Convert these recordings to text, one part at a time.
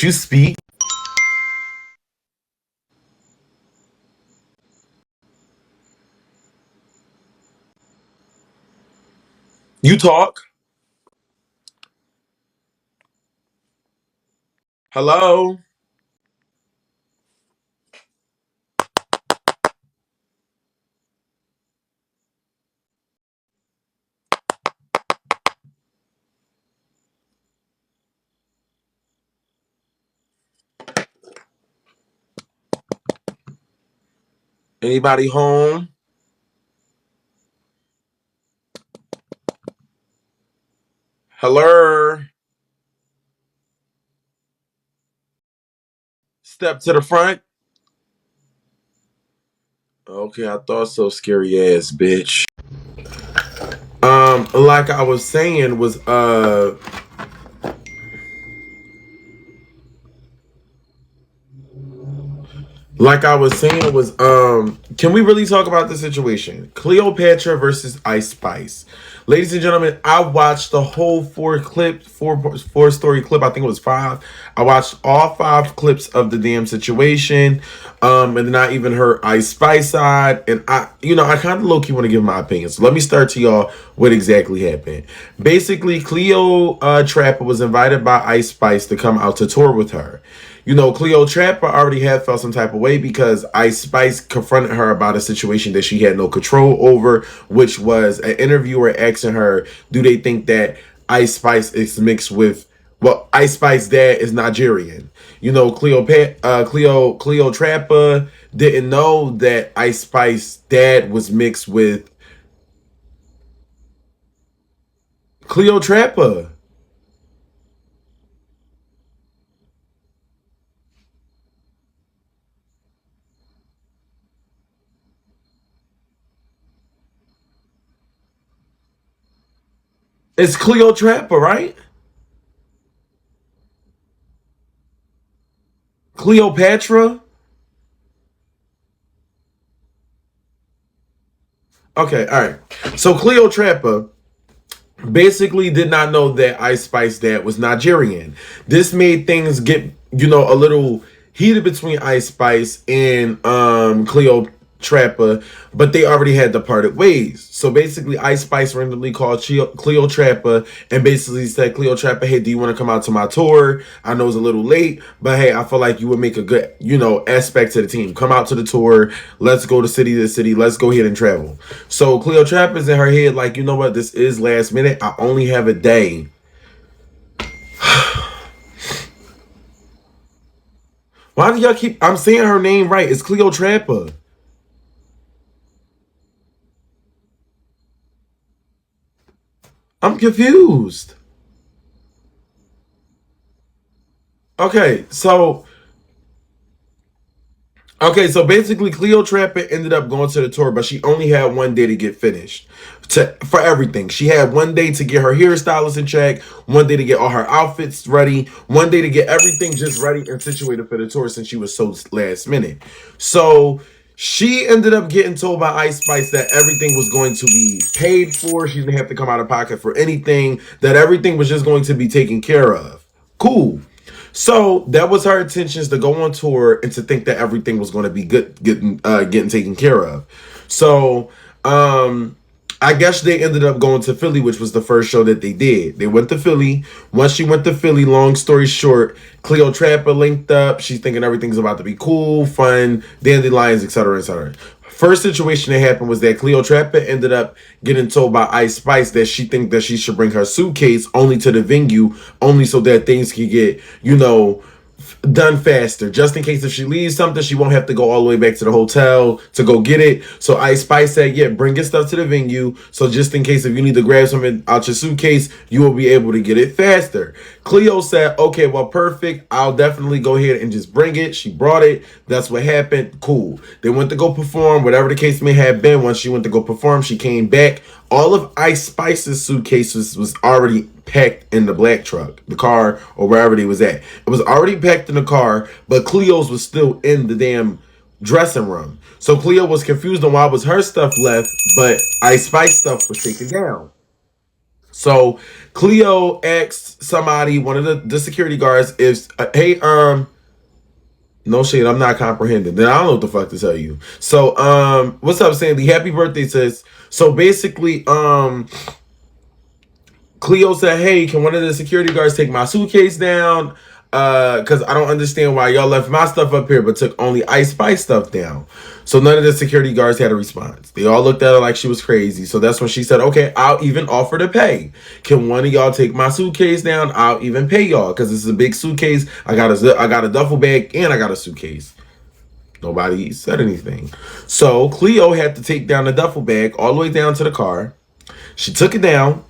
You speak. You talk. Hello. Anybody home? Hello. Step to the front. Okay, I thought so. Scary ass bitch. Like I was saying was like I was saying was can we really talk about the situation? Cleopatra versus Ice Spice. Ladies and gentlemen, I watched the whole four story clip. I think it was five. I watched all five clips of the damn situation. And then I even heard Ice Spice side. And I kind of low key want to give my opinion. So let me start to y'all what exactly happened. Basically, Cleo Trapper was invited by Ice Spice to come out to tour with her. Cleo Trapper already had felt some type of way because Ice Spice confronted her about a situation that she had no control over, which was an interviewer asking her, do they think that Ice Spice is mixed with, well, Ice Spice's dad is Nigerian. Cleo Trapper didn't know that Ice Spice's dad was mixed with Cleo Trapper. It's Cleo Trapper, right? Cleopatra? Okay, all right. So Cleo Trapper basically did not know that Ice Spice dad was Nigerian. This made things get, a little heated between Ice Spice and Cleo Trapper, but they already had departed ways. So basically Ice Spice randomly called Cleo Trapper and basically said, Cleo Trapper, hey, do you want to come out to my tour? I know it's a little late, but hey, I feel like you would make a good, aspect to the team. Come out to the tour. Let's go to city to city. Let's go ahead and travel. So Cleo Trapper's in her head like, you know what? This is last minute. I only have a day. Why do y'all keep, I'm saying her name right. It's Cleo Trapper. I'm confused. Okay, so so basically Cleo Trapper ended up going to the tour, but she only had one day to get finished. For everything. She had one day to get her hairstylist in check, one day to get all her outfits ready, one day to get everything just ready and situated for the tour since she was so last minute. So she ended up getting told by Ice Spice that everything was going to be paid for. She didn't have to come out of pocket for anything, that everything was just going to be taken care of. Cool. So that was her intentions to go on tour and to think that everything was going to be good, getting taken care of. So I guess they ended up going to Philly, which was the first show that they did. They went to Philly. Once she went to Philly, long story short, Cleo Trapper linked up. She's thinking everything's about to be cool, fun, dandelions, etc., etc. First situation that happened was that Cleo Trapper ended up getting told by Ice Spice that she think that she should bring her suitcase only to the venue, only so that things could get, done faster, just in case if she leaves something, she won't have to go all the way back to the hotel to go get it. So Ice Spice said, yeah, bring your stuff to the venue, so just in case if you need to grab something out your suitcase, you will be able to get it faster. Cleo said, okay, well, perfect, I'll definitely go ahead and just bring it. She brought it. That's what happened. Cool. They went to go perform, whatever the case may have been. Once she went to go perform, she came back. All of Ice Spice's suitcases was already packed in the black truck, the car, or wherever they was at. It was already packed in the car, but Cleo's was still in the damn dressing room. So Cleo was confused on why was her stuff left, but Ice Spice stuff was taken down. So Cleo asked somebody, one of the security guards, if hey, no shade, I'm not comprehending. Then I don't know what the fuck to tell you. So, what's up, Sandy? Happy birthday, sis. So basically, Cleo said, hey, can one of the security guards take my suitcase down? Because I don't understand why y'all left my stuff up here but took only Ice Spice stuff down. So none of the security guards had a response. They all looked at her like she was crazy. So that's when she said, okay, I'll even offer to pay. Can one of y'all take my suitcase down? I'll even pay y'all because this is a big suitcase. I got a duffel bag and I got a suitcase. Nobody said anything. So Cleo had to take down the duffel bag all the way down to the car. She took it down.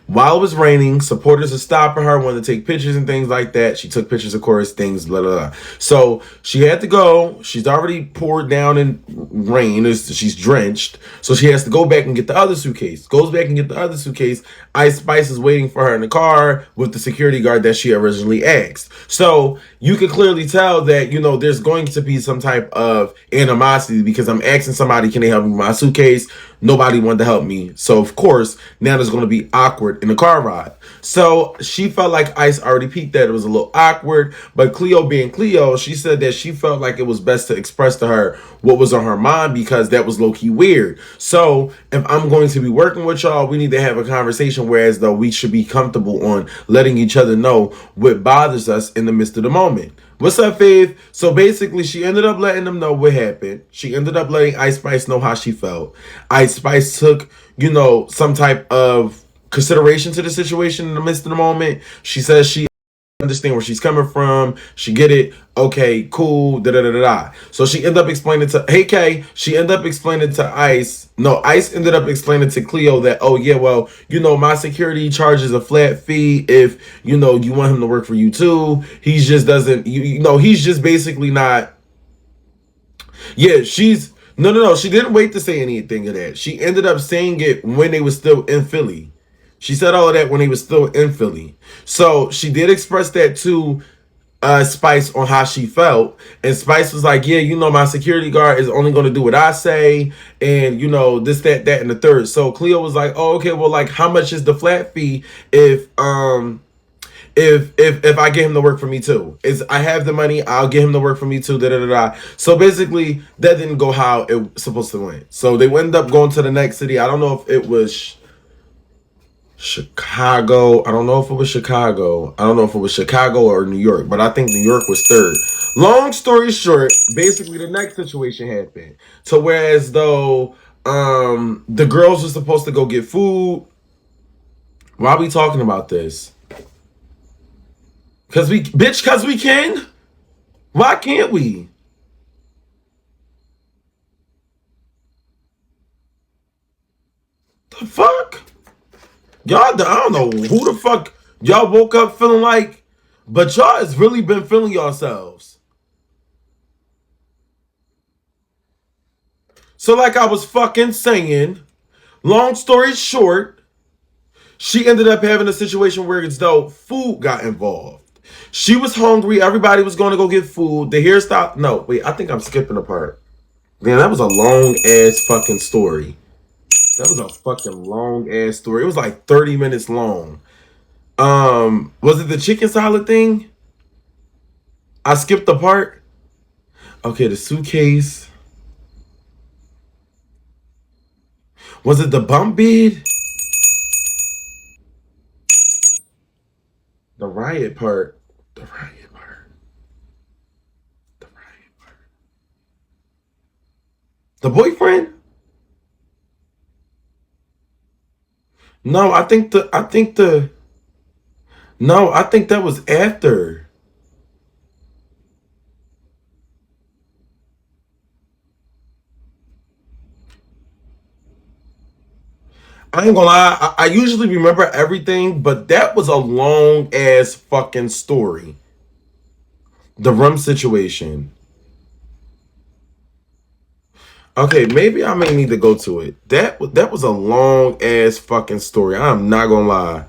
While it was raining, supporters are stopping her, wanting to take pictures and things like that. She took pictures, of course, things, blah, blah, blah. So she had to go. She's already poured down in rain. She's drenched. So she has to go back and get the other suitcase. Goes back and get the other suitcase. Ice Spice is waiting for her in the car with the security guard that she originally asked. So you can clearly tell that, you know, there's going to be some type of animosity because I'm asking somebody, can they help me with my suitcase? Nobody wanted to help me. So, of course, now there's going to be awkward in the car ride. So she felt like Ice already peeked that it was a little awkward. But Cleo being Cleo, she said that she felt like it was best to express to her what was on her mind because that was low-key weird. So if I'm going to be working with y'all, we need to have a conversation whereas though we should be comfortable on letting each other know what bothers us in the midst of the moment. What's up, Faith? So basically, she ended up letting them know what happened. She ended up letting Ice Spice know how she felt. Ice Spice took, you know, some type of consideration to the situation in the midst of the moment. She says she understand where she's coming from. She get it. Okay, cool. Da da da da. So she ended up explaining to hey Kay. She ended up explaining to Ice. No, Ice ended up explaining to Cleo that oh yeah, well you know my security charges a flat fee if you know you want him to work for you too. He just doesn't. You know he's just basically not. Yeah, she's no. She didn't wait to say anything of that. She ended up saying it when they were still in Philly. She said all of that when he was still in Philly. So she did express that to Spice on how she felt. And Spice was like, yeah, you know, my security guard is only going to do what I say. And, you know, this, that, and the third. So Cleo was like, oh, okay, well, like, how much is the flat fee if I get him to work for me too? Is I have the money, I'll get him to work for me too, da da da da. So basically, that didn't go how it was supposed to went. So they ended up going to the next city. I don't know if it was Chicago. I don't know if it was Chicago. I don't know if it was Chicago or New York, but I think New York was third. Long story short, basically the next situation happened. To whereas though the girls were supposed to go get food. Why are we talking about this? Cause we can. Why can't we? The fuck? Y'all, I don't know who the fuck y'all woke up feeling like, but y'all has really been feeling yourselves. So like I was fucking saying, long story short, she ended up having a situation where it's though food got involved. She was hungry. Everybody was going to go get food. The hairstyle. No, wait, I think I'm skipping a part. Man, that was a long ass fucking story. That was a fucking long ass story. It was like 30 minutes long. Was it the chicken salad thing? I skipped the part. Okay, the suitcase. Was it the bump bid? The riot part. The riot part. The riot part. The boyfriend? No, I think no, I think that was after. I ain't gonna lie, I usually remember everything, but that was a long ass fucking story. The rum situation. Okay, maybe I may need to go to it. That was a long ass fucking story. I'm not gonna lie.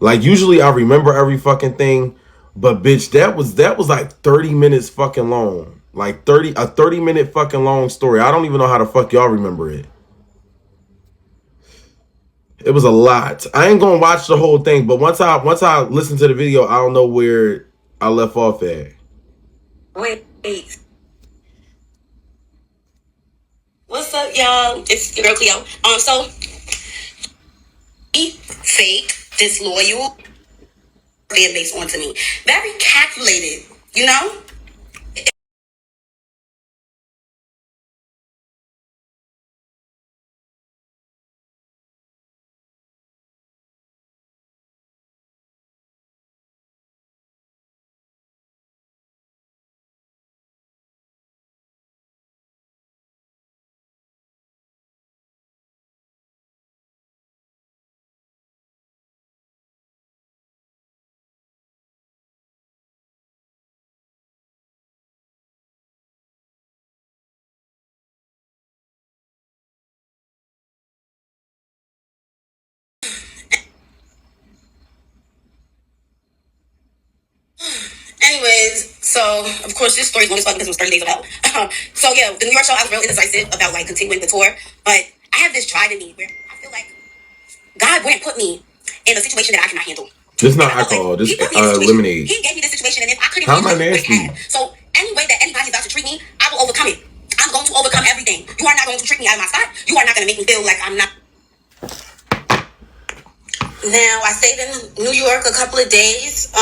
Like usually I remember every fucking thing, but bitch, that was like 30 minutes fucking long. Like 30-minute fucking long story. I don't even know how the fuck y'all remember it. It was a lot. I ain't gonna watch the whole thing, but once I listen to the video, I don't know where I left off at. Wait. What's up, y'all? It's your girl Cleo. So he fake, disloyal fan base onto me. Very calculated, you know? Anyways, so of course this story's going to fuck because it was 30 days of hell. So yeah, the New York show, I was real indecisive about like continuing the tour, but I have this drive in me where I feel like God wouldn't put me in a situation that I cannot handle. This is not alcohol. This lemonade. He gave me this situation, and if I couldn't How am I handle it, nasty? so any way that anybody's about to treat me, I will overcome it. I'm going to overcome everything. You are not going to trick me out of my spot. You are not going to make me feel like I'm not. Now, I stayed in New York a couple of days.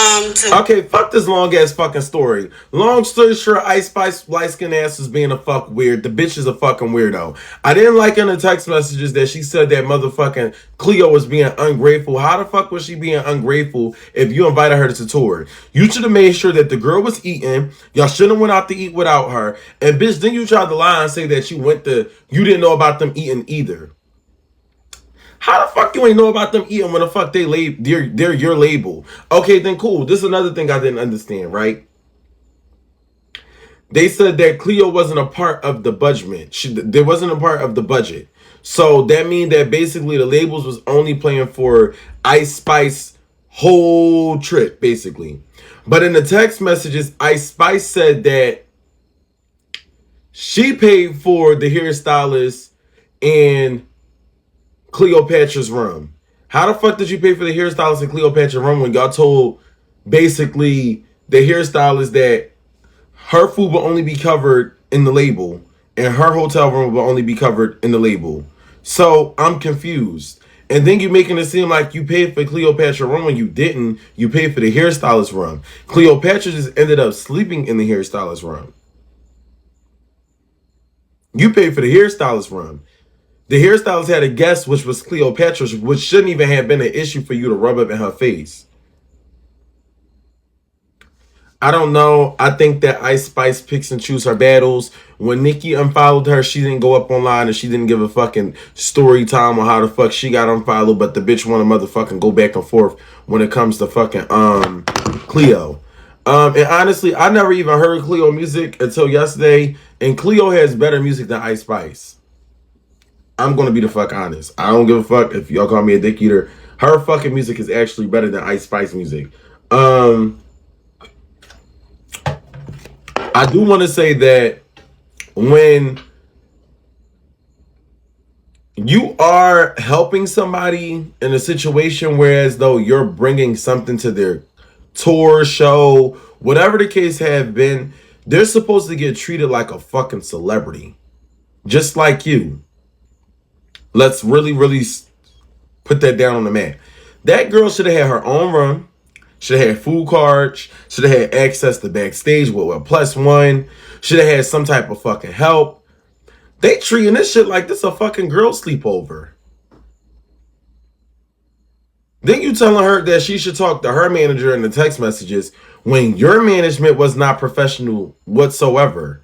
Okay, fuck this long ass fucking story. Long story short, Ice Spice light skin ass is being a fuck weird. The bitch is a fucking weirdo. I didn't like in the text messages that she said that motherfucking Cleo was being ungrateful. How the fuck was she being ungrateful if you invited her to tour? You should have made sure that the girl was eating. Y'all shouldn't have went out to eat without her. And bitch, then you tried to lie and say that you didn't know about them eating either. How the fuck you ain't know about them eating when the fuck they're your label? Okay, then cool. This is another thing I didn't understand, right? They said that Cleo wasn't a part of the budget. There wasn't a part of the budget. So that means that basically the labels was only playing for Ice Spice whole trip, basically. But in the text messages, Ice Spice said that she paid for the hairstylist and Cleopatra's room. How the fuck did you pay for the hairstylist in Cleopatra's room when y'all told basically the hairstylist that her food will only be covered in the label and her hotel room will only be covered in the label? So I'm confused. And then you're making it seem like you paid for Cleopatra's room when you didn't. You paid for the hairstylist room. Cleopatra just ended up sleeping in the hairstylist room. You paid for the hairstylist room. The hairstylist had a guest, which was Cleopatra, which shouldn't even have been an issue for you to rub up in her face. I don't know. I think that Ice Spice picks and chooses her battles. When Nikki unfollowed her, she didn't go up online and she didn't give a fucking story time on how the fuck she got unfollowed, but the bitch wanna motherfucking go back and forth when it comes to fucking Cleo. And honestly, I never even heard Cleo music until yesterday, and Cleo has better music than Ice Spice. I'm gonna be the fuck honest. I don't give a fuck if y'all call me a dick eater. Her fucking music is actually better than Ice Spice music. I do want to say that when you are helping somebody in a situation, whereas though you're bringing something to their tour, show, whatever the case have been, they're supposed to get treated like a fucking celebrity, just like you. Let's really, really put that down on the mat. That girl should have had her own room, should have had food cards, should have had access to backstage with a +1, should have had some type of fucking help. They treating this shit like this a fucking girl sleepover. Then you telling her that she should talk to her manager in the text messages when your management was not professional whatsoever.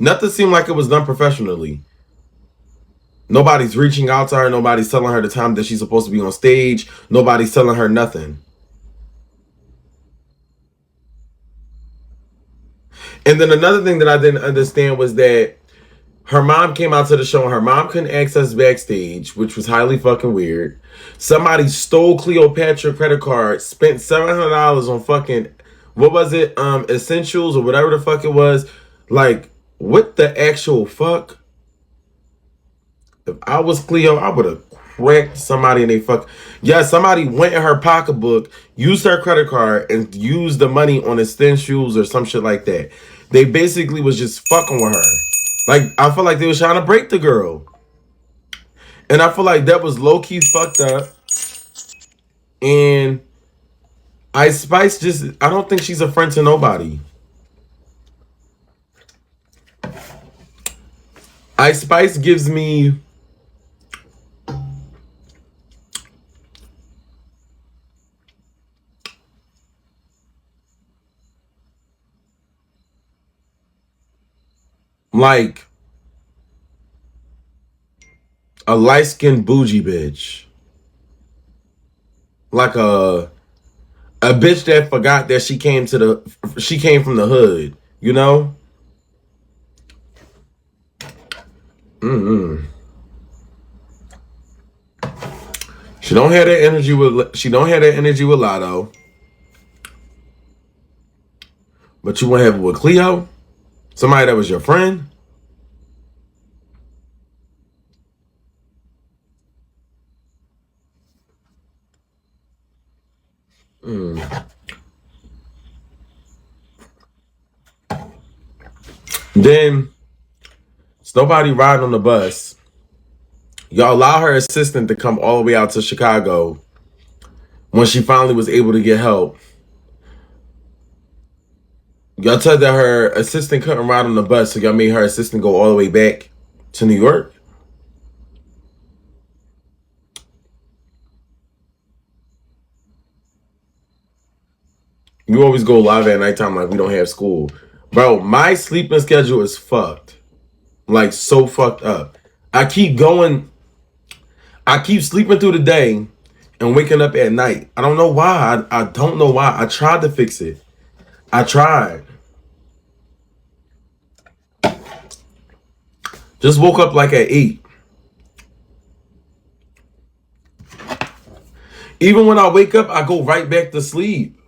Nothing seemed like it was done professionally. Nobody's reaching out to her. Nobody's telling her the time that she's supposed to be on stage. Nobody's telling her nothing. And then another thing that I didn't understand was that her mom came out to the show and her mom couldn't access backstage, which was highly fucking weird. Somebody stole Cleopatra credit card, spent $700 on fucking, what was it? Essentials or whatever the fuck it was. Like, What the actual fuck? If I was Cleo, I would have cracked somebody in a fuck. Yeah, somebody went in her pocketbook, used her credit card, and used the money on his thin shoes or some shit like that. They basically was just fucking with her. Like, I feel like they was trying to break the girl. And I feel like that was low-key fucked up. And Ice Spice just, I don't think she's a friend to nobody. Ice Spice gives me like a light-skinned bougie bitch. Like a bitch that forgot that she came from the hood, you know? She don't have that energy with Lotto. But you want to have it with Cleo? Somebody that was your friend? Then it's nobody riding on the bus. Y'all allow her assistant to come all the way out to Chicago when she finally was able to get help. Y'all told that her assistant couldn't ride on the bus, so y'all made her assistant go all the way back to New York. You always go live at nighttime like we don't have school. Bro, my sleeping schedule is fucked. Like, so fucked up. I keep sleeping through the day and waking up at night. I don't know why. I don't know why. I tried to fix it. I tried. Just woke up like at 8. Even when I wake up, I go right back to sleep.